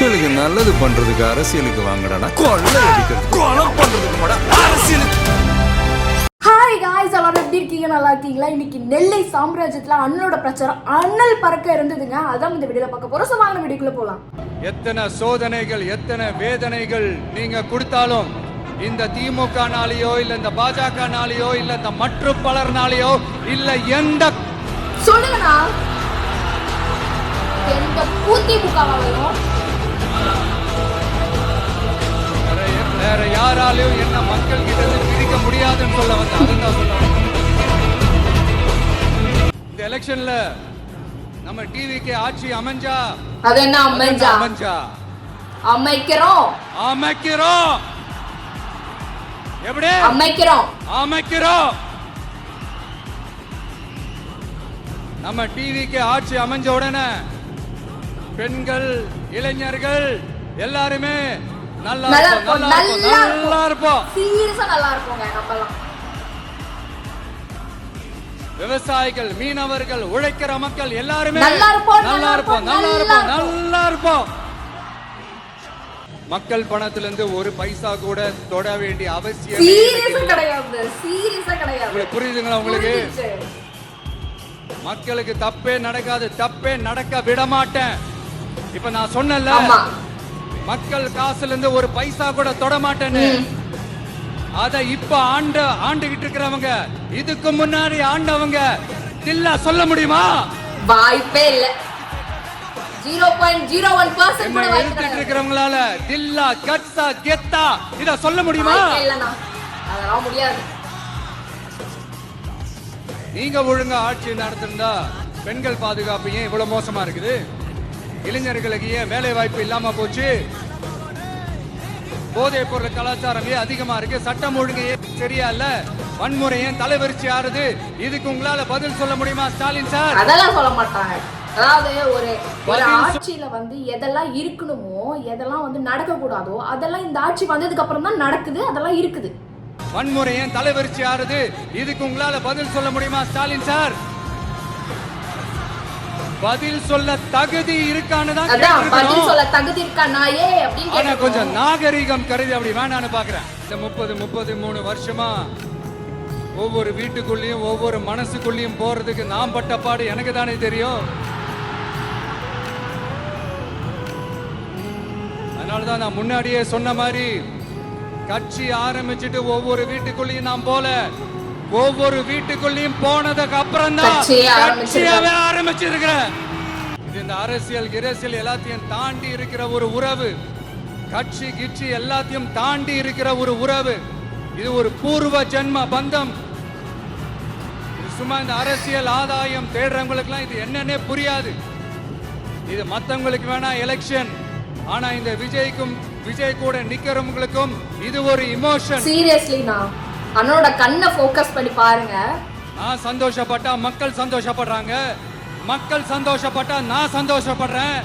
மக்களுக்கு நல்லது பண்றதுக்கு அரசியலுக்கு வாங்கடா, கொள்ளை அடிக்கிறது கொலை பண்றதுக்கு கூட அரசியலுக்கு. ஹாய் காய்ஸ், எல்லாரும் எப்படி இருக்கீங்க? நல்லா இருக்கீங்களா? இன்னைக்கு நெல்லை சாம்ராஜ்யத்துல அண்ணனோட பிரச்சாரம் அண்ணல் பறக்க இருந்ததுங்க. அதான் இந்த வீடியோல பார்க்க போறோம். வாங்க வீடியோக்குள்ள போலாம். எத்தனை சோதனைகள் எத்தனை வேதனைகள் நீங்க கொடுத்தாலும் இந்த திமுகனாலேயோ இல்ல இந்த பாஜகனாலேயோ இல்ல இந்த மற்ற பலர்னாலேயோ இல்ல எந்த சொல்லுங்கண்ணா, எந்த திமுகவாலையும் வேற யாராலையும் என்ன மக்கள் கிட்ட இருந்து பிரிக்க முடியாதுன்னு சொல்ல வந்தேன். அதுதான் சொல்ல வந்தேன். இந்த எலெக்ஷன்ல நம்ம டிவிக்கு ஆட்சி அமைஞ்சா அது என்ன அமைஞ்சா அமைக்கிறோம் அமைக்கிறோம் எப்படி அமைக்கிறோம் அமைக்கிறோம். நம்ம டிவிக்கு ஆட்சி அமைஞ்ச உடனே பெண்கள் இளைஞர்கள் எல்லாருமே நல்லா இருப்போம். சீரியஸா நல்லா இருப்போங்க. நம்மலாம் விவசாயிகள், மீனவர்கள், உழைக்கிற மக்கள் எல்லாருமே நல்லா இருப்போம். மக்கள் பணத்திலிருந்து ஒரு பைசா கூட தொட வேண்டிய அவசியம் கிடையாது. புரியுதுங்களா உங்களுக்கு? மக்களுக்கு தப்பே நடக்காது, தப்பே நடக்க விட மாட்டேன். இப்ப நான் சொன்னல, மக்கள் காசுல இருந்து ஒரு பைசா கூட தொட மாட்டேன்னு. அத இப்ப ஆண்டுகிட்டு இருக்கிறவங்க, இதுக்கு முன்னாடி ஆண்டவங்க தில்லா சொல்ல முடியுமா? வாய்ப்பே இல்ல. 0.01% கூட எடுத்துட்டு இருக்கிறவங்களால தில்லா கட்சா கெத்தா இத சொல்ல முடியுமா? அதெல்லாம் முடியாது. நீங்க ஒழுங்கா ஆட்சி நடத்திருந்தா பெண்கள் பாதுகாப்பு ஏன் இவ்வளவு மோசமா இருக்குது? இளைஞர்களுக்கு ஏன் வேலை வாய்ப்பு இல்லாம போச்சு? போதைப் பொருள் கலாச்சாரம் ஏன் அதிகமா இருக்கு? சட்டம் ஒழுங்கு ஏன் சரியா இல்ல? வன்முறை ஏன் தலைவரிச்சு ஆறுது? இதுக்கு உங்களால பதில் சொல்ல முடியுமா ஸ்டாலின் சார்? அதெல்லாம் சொல்ல மாட்டாங்க. அதாவது ஒரு ஆட்சியில எதெல்லாம் இருக்கணுமோ, எதெல்லாம் நடக்க கூடாதோ அதெல்லாம் இந்த ஆட்சி வந்ததுக்கு அப்புறம் தான் நடக்குது. அதெல்லாம் இருக்குது. வன்முறை ஏன் தலைவரிச்சு ஆறுது? இதுக்கு உங்களால பதில் சொல்ல முடியுமா ஸ்டாலின் சார்? பதில் சொல்ல தகுதி இருக்கான்னு தான் பதில் சொல்ல தகுதி இருக்கா நாயே அப்படின்னு. ஆனா கொஞ்சம் நாகரிகம் கருதி அப்படி வேணான்னு பாக்குறேன். இந்த 33 வருஷமா ஒவ்வொரு வீட்டுக்குள்ளேயும் ஒவ்வொரு மனசுக்குள்ளேயும் போறதுக்கு நான் பட்ட பாடு எனக்கு தானே தெரியும். அதனாலதான் நான் முன்னாடியே சொன்ன மாதிரி கட்சி ஆரம்பிச்சுட்டு ஒவ்வொரு வீட்டுக்குள்ளேயும் நான் போல, ஒவ்வொரு வீட்டுக்குள்ளேயும் போனதுக்கு அப்புறம் தான் கட்சியாவே ஆரம்பிச்சிருக்கிறேன். இது இந்த அரசியல் கிரசியல் எல்லாத்தையும் தாண்டி இருக்கிற ஒரு உறவு. கட்சி கிட்சி எல்லாத்தையும் தாண்டி இருக்கிற ஒரு உறவு. இது ஒரு பூர்வ ஜென்ம பந்தம். சும்மா இந்த அரசியல் ஆதாயம் தேடுறவங்களுக்குலாம் இது என்னன்னே புரியாது. இது மத்தவங்களுக்கு வேணா எலெக்ஷன். ஆனா இந்த விஜய் கூட நிக்கிறவங்களுக்கும் இது ஒரு இமோஷன். சீரியஸ்லி நான் அண்ணனோட கண்ணை ஃபோக்கஸ் பண்ணி பாருங்க. நான் சந்தோஷப்பட்டா மக்கள் சந்தோஷப்படுறாங்க, மக்கள் சந்தோஷப்பட்டா நான் சந்தோஷப்படுறேன்.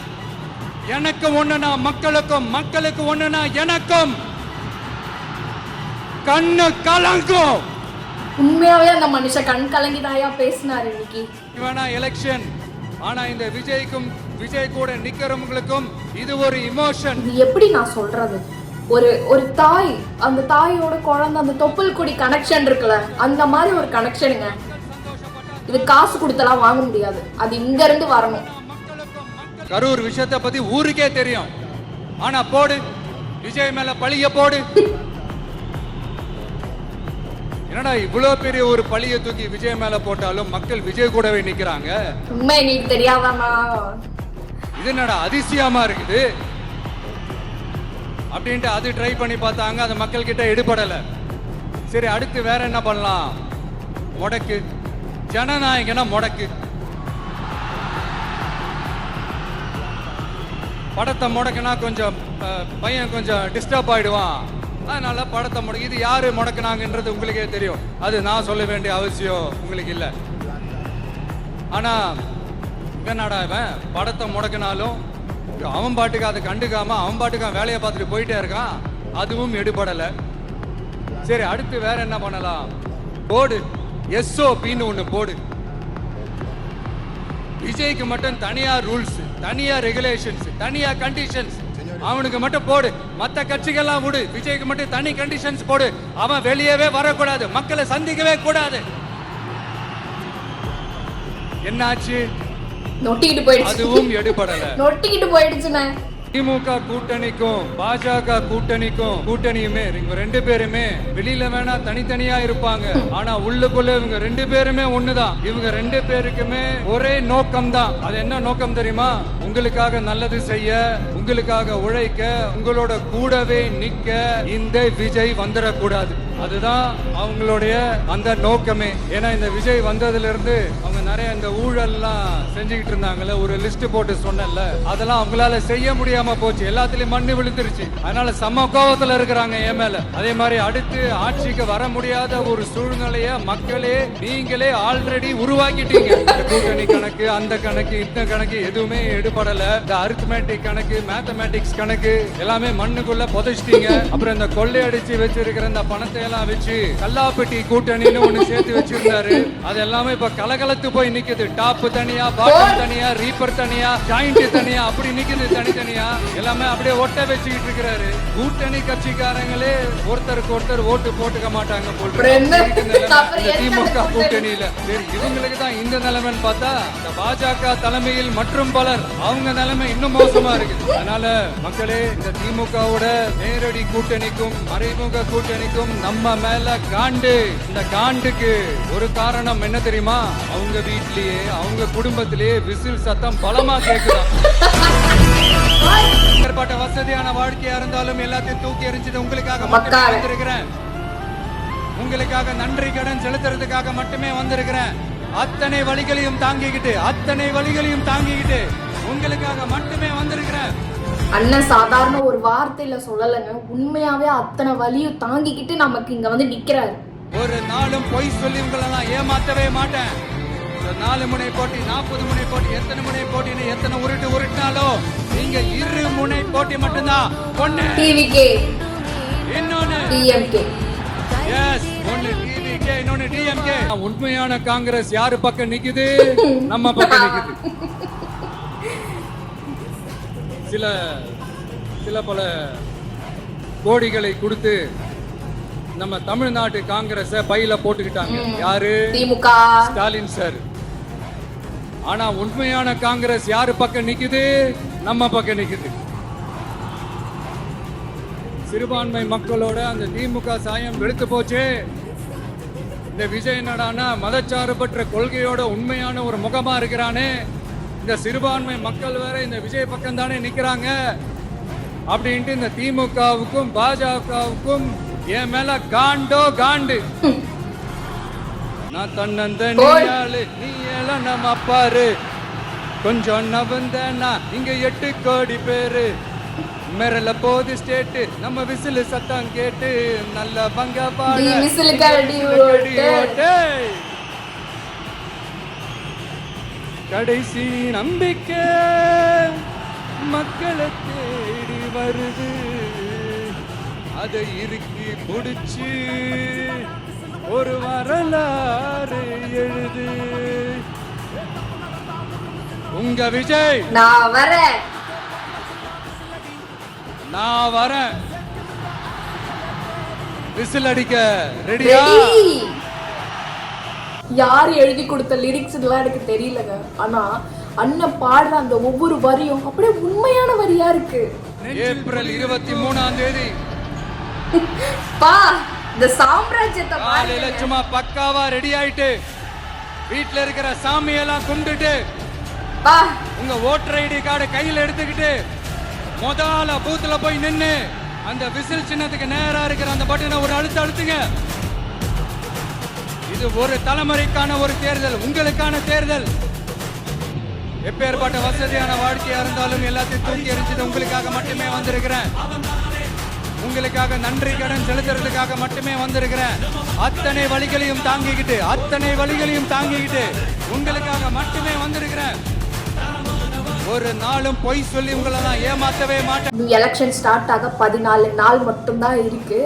எனக்கு ஒண்ணுனா மக்களுக்கும், மக்களுக்கு ஒண்ணுனா எனக்கும். கண்ணு கலங்கும். உண்மையாவே அந்த மனுஷன் கண் கலங்கி தாயா பேசினாரு இன்னைக்கு. வேணா எலெக்ஷன். ஆனா இந்த விஜய் கூட நிக்கிறவங்களுக்கும் இது ஒரு இமோஷன். இது எப்படி நான் சொல்றது? ஒரு தாய், அந்த தாயோட குழந்தை, அந்த தொப்புள் கொடி கனெக்ஷன் இருக்குல்ல, அந்த மாதிரி ஒரு கனெக்ஷனுங்க. இது காசு கொடுத்தலாம் வாங்க முடியாது. அது இங்க இருந்து வரணும். கரூர் விஷயத்தை பத்தி ஊருக்கே தெரியும். ஆனா போடு, விஜய் மேல பழிய போடு. என்னடா இவ்வளவு பெரிய ஒரு பழிய தூக்கி விஜய் மேல போட்டாலும் மக்கள் விஜய் கூடவே நிக்கிறாங்க. உண்மை நீக்கு தெரியாதாமா? இது என்னடா அதிசயமா இருக்குது அப்படின்ட்டு அது ட்ரை பண்ணி பார்த்தாங்க. அது மக்கள் கிட்ட எடுபடல. சரி, அடுத்து வேற என்ன பண்ணலாம்? முடக்கு. ஜனநாயகனா முடக்கு. படத்தை முடக்குனா கொஞ்சம் பையன் கொஞ்சம் டிஸ்டர்ப் ஆயிடுவான். அதனால படத்தை முடக்கு. இது யாரு முடக்குனாங்கன்றது உங்களுக்கே தெரியும். அது நான் சொல்ல வேண்டிய அவசியம் உங்களுக்கு இல்லை. ஆனா என்னடா இவன் படத்தை முடக்கினாலும் அவன் பாட்டுக்கு அதை கண்டுக்காம அவன் பாட்டுக்கு வேலையை பார்த்துட்டு போயிட்டே இருக்கான். அதுவும் எடுபடல. சரி, அடுத்து வேற என்ன பண்ணலாம்? போடு, SOPன்னு ஒண்ணு போடு. விஜய்க்கு மட்டும் தனியா ரூல்ஸ், தனியா ரெகுலேஷன்ஸ், தனியா கண்டிஷன்ஸ். அவனுக்கு மட்டும் போடு, மத்த கட்சிகள்லாம் விடு, விஜய்க்கு மட்டும் தனி கண்டிஷன்ஸ் போடு. அவன் வெளியவே வரக்கூடாது, மக்களை சந்திக்கவே கூடாது. என்னாச்சு? நொட்டிக்கிட்டு போயிடுச்சு. அதுவும் எடுபடல. நொட்டிக்கிட்டு போயிடுச்சுண்ணே. திமுக கூட்டணிக்கும் பாஜக கூட்டணியுமே இவங்க ரெண்டு பேருமே வெளியில வேணா தனித்தனியா இருப்பாங்க, ஆனா உள்ளுக்குள்ள இவங்க ரெண்டு பேருமே ஒண்ணுதான். இவங்க ரெண்டு பேருக்குமே ஒரே நோக்கம் தான். அது என்ன நோக்கம் தெரியுமா? உங்களுக்காக நல்லது செய்ய, உங்களுக்காக உழைக்க, உங்களோட கூடவே நிக்க இந்த விஜய் வந்துடக்கூடாது. அதுதான் அவங்களுடைய அந்த நோக்கமே. ஏன்னா இந்த விஜய் வந்ததுல இருந்து அவங்க நிறைய இந்த ஊழல்லாம் செஞ்சுக்கிட்டு இருந்தாங்கல்ல, ஒரு லிஸ்ட் போட்டு சொன்னல, அதெல்லாம் அவங்களால செய்ய முடியாம போச்சு. எல்லாத்துலயும் மண்ணு விழுந்துருச்சு. அதனால சம கோபத்துல இருக்கிறாங்க என் மேல. அதே மாதிரி அடுத்து ஆட்சிக்கு வர முடியாத ஒரு சூழ்நிலைய மக்களே நீங்களே ஆல்ரெடி உருவாக்கிட்டீங்க. கூட்டணி கணக்கு, அந்த கணக்கு, இந்த கணக்கு எதுவுமே எடுபடல. இந்த அரித்மேட்டிக் கணக்கு, மேத்தமேட்டிக்ஸ் கணக்கு எல்லாமே மண்ணுக்குள்ள புதைச்சிட்டீங்க. அப்புறம் இந்த கொள்ளையடிச்சு வச்சிருக்கிற இந்த பணத்தை எல்லாம் வச்சு கல்லாப்பட்டி கூட்டணின்னு ஒண்ணு சேர்த்து வச்சிருந்தாரு. அது எல்லாமே இப்ப கலகலத்து போய் நிக்குது. டாப் தனியா, பாட்டம் தனியா, ரீப்பர் தனியா, ஜாயிண்ட் தனியா, அப்படி நிக்குது தனித்தனியா. எல்லாமே அப்படியே ஒட்ட வச்சுக்கிட்டு இருக்கிறாரு. கூட்டணி கட்சிக்காரங்களே ஒருத்தருக்கு ஒருத்தர் ஓட்டு போட்டுக்க மாட்டாங்க போல திமுக கூட்டணியில. சரி, இவங்களுக்கு தான் இந்த நிலைமைன்னு பார்த்தா இந்த பாஜக தலைமையில் மற்றும் பலர் அவங்க நிலைமை இன்னும் மோசமா இருக்கு. அதனால மக்களே, இந்த திமுகவோட நேரடி கூட்டணிக்கும் மறைமுக கூட்டணிக்கும் நம்ம மேல காண்டு. இந்த காண்டுக்கு ஒரு காரணம் என்ன தெரியுமா? அவங்க வீட்லயே, அவங்க குடும்பத்திலேயே விசில் சத்தம் பலமா கேக்குதான். ஏற்பட்ட வசதியான வாழ்க்கையா இருந்தாலும் எல்லாத்தையும் தூக்கி எறிஞ்சது உங்களுக்காக மட்டுமே வந்திருக்கிறேன். உங்களுக்காக நன்றி கடன் செலுத்துறதுக்காக மட்டுமே வந்திருக்கிறேன். அத்தனை வழிகளையும் தாங்கிக்கிட்டு உங்களுக்காக மட்டுமே வந்திருக்கிறேன். அண்ணன் சாதாரண ஒரு வார்த்தையில சொல்லலைங்க, உண்மையாவே அத்தனை வலியும் தாங்கிக்கிட்டு நமக்கு இங்க வந்து நிக்கிறாரு. ஒரு நாளும் பொய் சொல்லி உங்களை நான் ஏமாத்தவே மாட்டேன். 4 முனை போட்டி, 40 முனை போட்டி, எத்தனை முனை போட்டின்னு எத்தனை உருட்டினாலோ நீங்க 2 முனை போட்டி மட்டும்தான். ஒண்ணு டிவிகே, இன்னொன்னு டிஎம்கே. எஸ், ஒண்ணு டிவிகே, இன்னொன்னு டிஎம்கே. உண்மையான காங்கிரஸ் யாரு பக்கம் நிக்குது? நம்ம பக்கம் நிக்குது. சில பல கோடிகளை கொடுத்து நம்ம தமிழ்நாட்டு காங்கிரஸ் பையில போட்டுக்கிட்டாங்க. யாரு? திமுக, ஸ்டாலின் சார். ஆனா உண்மையான காங்கிரஸ் யாரு பக்கம் நிக்குது? நம்ம பக்கம் நிக்குது. சிறுபான்மை மக்களோட அந்த திமுக சாயம் வெளுத்து போச்சு. இந்த விஜய் என்னடானா மதச்சார்பற்ற கொள்கையோட உண்மையான ஒரு முகமா இருக்கிறானே. இந்த சிறுபான்மை மக்கள் வேற இந்த விஜய் பக்கம் தானே நிக்கிறாங்க அப்படின்ட்டு இந்த திமுகவுக்கும் பாஜகவுக்கும் என் மேல காண்டு. நான் தன்னந்தனியாளு, நீ எல்லாம் நம்ம பாரு, கொஞ்சம் நவந்தனா இங்க 8 கோடி பேரு. மிரல போது ஸ்டேட், நம்ம விசில் சத்தம் கேட்டு நல்ல பங்க பாடு. கடைசி நம்பிக்கை மக்களை தேடி வருது, அதை இறுக்கி புடிச்சு ஒரு வரலாறு எழுது. உங்க விஜய் நான் வரேன். விசில் அடிக்க ரெடியா? யார் எழுதி கொடுத்த லிரிக்ஸ் எல்லாம் எனக்கு தெரியலங்க. ஆனா அண்ணன் பாடுற அந்த ஒவ்வொரு வரியும் அப்படியே உண்மையான வரியா இருக்கு. ஏப்ரல் 23ஆம் தேதி பா இந்த சாம்ராஜ்யத்தை காலையில சும்மா பக்காவா ரெடி ஆயிட்டு வீட்டுல இருக்கிற சாமியெல்லாம் கும்பிட்டுட்டு உங்க ஓட்டர் ஐடி கார்டு கையில எடுத்துக்கிட்டு முதல்ல பூத்துல போய் நின்னு அந்த விசில் சின்னத்துக்கு நேரா இருக்கிற அந்த பட்டனை ஒரு அழுத்துங்க. இது ஒரு தலைமுறைக்கான ஒரு தேர்தல், உங்களுக்கான தேர்தல். எப்பேற்பட்ட வசதியான வாழ்க்கையா இருந்தாலும் எல்லாத்தையும் தூக்கி எறிஞ்சது உங்களுக்காக மட்டுமே வந்திருக்கிறேன். உங்களுக்காக நன்றி கடன் செலுத்துறதுக்காக மட்டுமே வந்திருக்கிறேன். அத்தனை வழிகளையும் தாங்கிக்கிட்டு உங்களுக்காக மட்டுமே வந்திருக்கிறேன். ஒரு நாளும் பொய் சொல்லி உங்களை நான் ஏமாத்தவே மாட்டேன். எலெக்ஷன் ஸ்டார்ட் ஆக 14 நாள் மட்டும்தான் இருக்கு.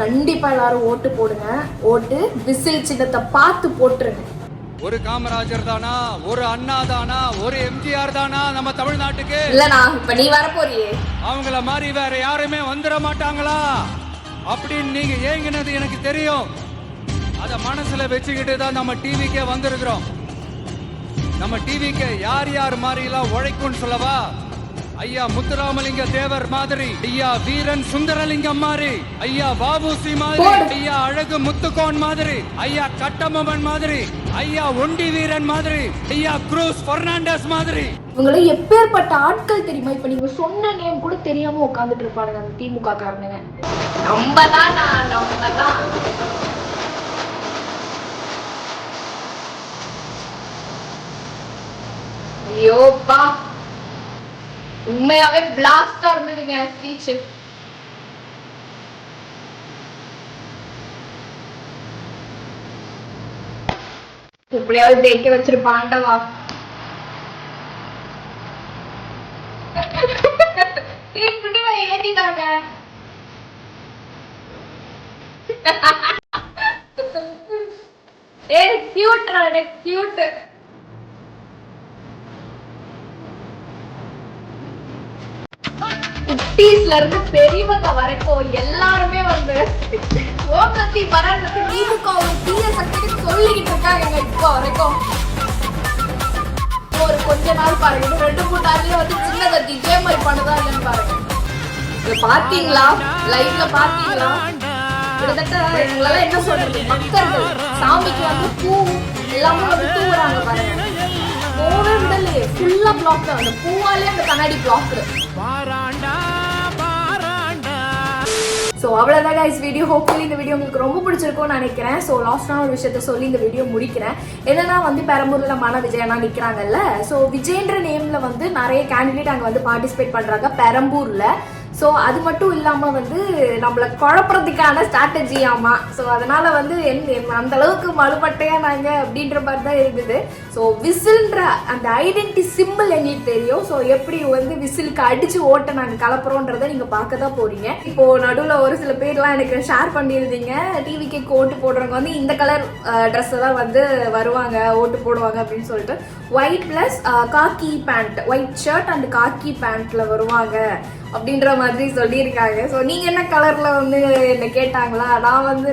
கண்டிப்பா எல்லாரும் ஓட்டு போடுங்க. ஓட்டு விசில் சின்னத்தை பார்த்து போட்டுருங்க. ஒரு காமராஜர் தானா, ஒரு அண்ணா தானா, ஒரு எம்ஜிஆர் தானா நம்ம தமிழ்நாட்டுக்கு? இல்லண்ணா, இப்ப நீ வர போறியே, அவங்கள மாதிரி வேற யாருமே வந்துட மாட்டாங்களா அப்படின்னு நீங்க ஏங்கினது எனக்கு தெரியும். அத மனசுல வச்சுக்கிட்டு தான் நம்ம டிவிக்கே வந்திருக்கிறோம். நம்ம டிவிக்கு யார் யார் மாதிரி எல்லாம் உழைக்கும்னு சொல்லவா? ஐயா முத்துராமலிங்க தேவர் மாதிரி, ஐயா வீரன் சுந்தரலிங்கம் மாதிரி, ஐயா வாபுசி மாதிரி, ஐயா அழகு முத்துக்கோன் மாதிரி, ஐயா கட்டபொம்மன் மாதிரி, ஐயா ஒண்டி வீரன் மாதிரி, ஐயா குரூஸ் பெர்னாண்டஸ் மாதிரி. இவங்களை எப்பேற்பட்ட ஆட்கள் தெரியுமா? இப்ப நீங்க சொன்ன நேம் கூட தெரியாம உட்காந்துட்டு இருப்பானுங்க அந்த திமுக காரனுங்க. நம்பதான். ஐயோப்பா, உண்மையாவே பிளாஸ்டா இருந்ததுங்க ஸ்பீச். எப்படியாவது ஜெயிக்க வச்சிருப்பாண்டவா. ஏத்திட்டாங்க. கியூட். குட்டீஸ்ல இருந்து பெரியவங்க வரைக்கும் எல்லாருமே வந்து ஓகத்தி பரந்தது திமுக ஒரு தீய சக்தின்னு சொல்லிக்கிட்டு இருக்காங்க இப்போ வரைக்கும். ஒரு கொஞ்ச நாள் பாருங்க, 2-3 நாள்லயே வந்து சின்ன கத்தி இதே மாதிரி பண்ணதா இல்லைன்னு பாருங்க. பாத்தீங்களா? லைவ்ல பாத்தீங்களா? கிட்டத்தட்ட எங்களால என்ன சொல்றது, மக்கள் சாமிக்கு வந்து பூ எல்லாமே வந்து தூவுறாங்க பாருங்க. போவே விடலையே, ஃபுல்லா பிளாக். அந்த பூவாலே அந்த கண்ணாடி பிளாக். ஸோ அவ்வளோதான் கைஸ் வீடியோ. ஹோப்ஃபுல்லி இந்த வீடியோ உங்களுக்கு ரொம்ப பிடிச்சிருக்கும்னு நினைக்கிறேன். ஸோ லாஸ்டான ஒரு விஷயத்த சொல்லி இந்த வீடியோ முடிக்கிறேன். என்னன்னா வந்து பெரம்பூரில் மன விஜயனா நிற்கிறாங்கல்ல. ஸோ விஜய்ன்ற நேமில் வந்து நிறைய கேண்டிடேட் அங்கே வந்து பார்ட்டிசிபேட் பண்ணுறாங்க பெரம்பூரில். ஸோ அது மட்டும் இல்லாமல் வந்து நம்மளை குழப்பறதுக்கான ஸ்ட்ராட்டஜி ஆமா. ஸோ அதனால வந்து அந்த அளவுக்கு மலுப்பட்டையாக நாங்கள் அப்படின்ற மாதிரி தான் இருந்தது. ஸோ விசில்ன்ற அந்த ஐடென்டி சிம்பிள் எங்களுக்கு தெரியும். ஸோ எப்படி வந்து விசிலுக்கு அடிச்சு ஓட்ட நாங்கள் கலப்புறோன்றதை நீங்கள் பார்க்க தான் போறீங்க. இப்போ நடுவில் ஒரு சில பேர்லாம் எனக்கு ஷேர் பண்ணியிருந்தீங்க, டிவிக்கு ஓட்டு போடுறவங்க வந்து இந்த கலர் ட்ரெஸ்ஸை தான் வந்து வருவாங்க, ஓட்டு போடுவாங்க அப்படின்னு சொல்லிட்டு. White plus khaki pant, white shirt and khaki பேண்ட்ல வருவாங்க அப்படின்ற மாதிரி சொல்லியிருக்காங்க. ஸோ நீங்கள் என்ன கலரில் வந்து என்னை கேட்டாங்களா?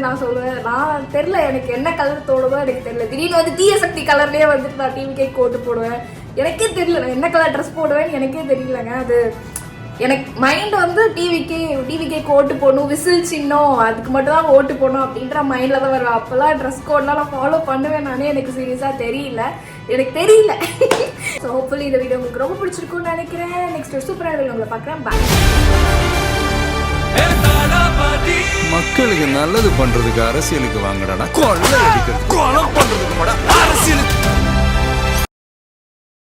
நான் சொல்லுவேன், நான் தெரில, எனக்கு என்ன கலர் தோணுதோ எனக்கு தெரியல. திடீர்னு வந்து தீய சக்தி கலர்லேயே வந்துட்டு நான் டிவிக்கே கோட்டு போடுவேன். எனக்கே தெரியல நான் என்ன கலர் ட்ரெஸ் போடுவேன்னு எனக்கே தெரியலங்க. அது எனக்கு மைண்ட் வந்து டிவிக்கே ஓட்டு போடணும், விசில் சின்னம் அதுக்கு மட்டும் தான் ஓட்டு போடணும் அப்படின்ற மைண்டில் தான் வருவேன். அப்போல்லாம் ட்ரெஸ் கோட்லாம் நான் ஃபாலோ பண்ணுவேன் நானே, எனக்கு சீரியஸாக எனக்கு தெரியல. ஸோ ஹோப்ஃபுல்லி இந்த வீடியோ உங்களுக்கு ரொம்ப பிடிச்சிருக்கும்னு நினைக்கிறேன். நெக்ஸ்ட் ஒரு சூப்பரான வீடியோ உங்களை பார்க்குறேன். பாய். மக்களுக்கு நல்லது பண்றதுக்கு அரசியலுக்கு வாங்கடா கொள்ளை அடிக்கிறது.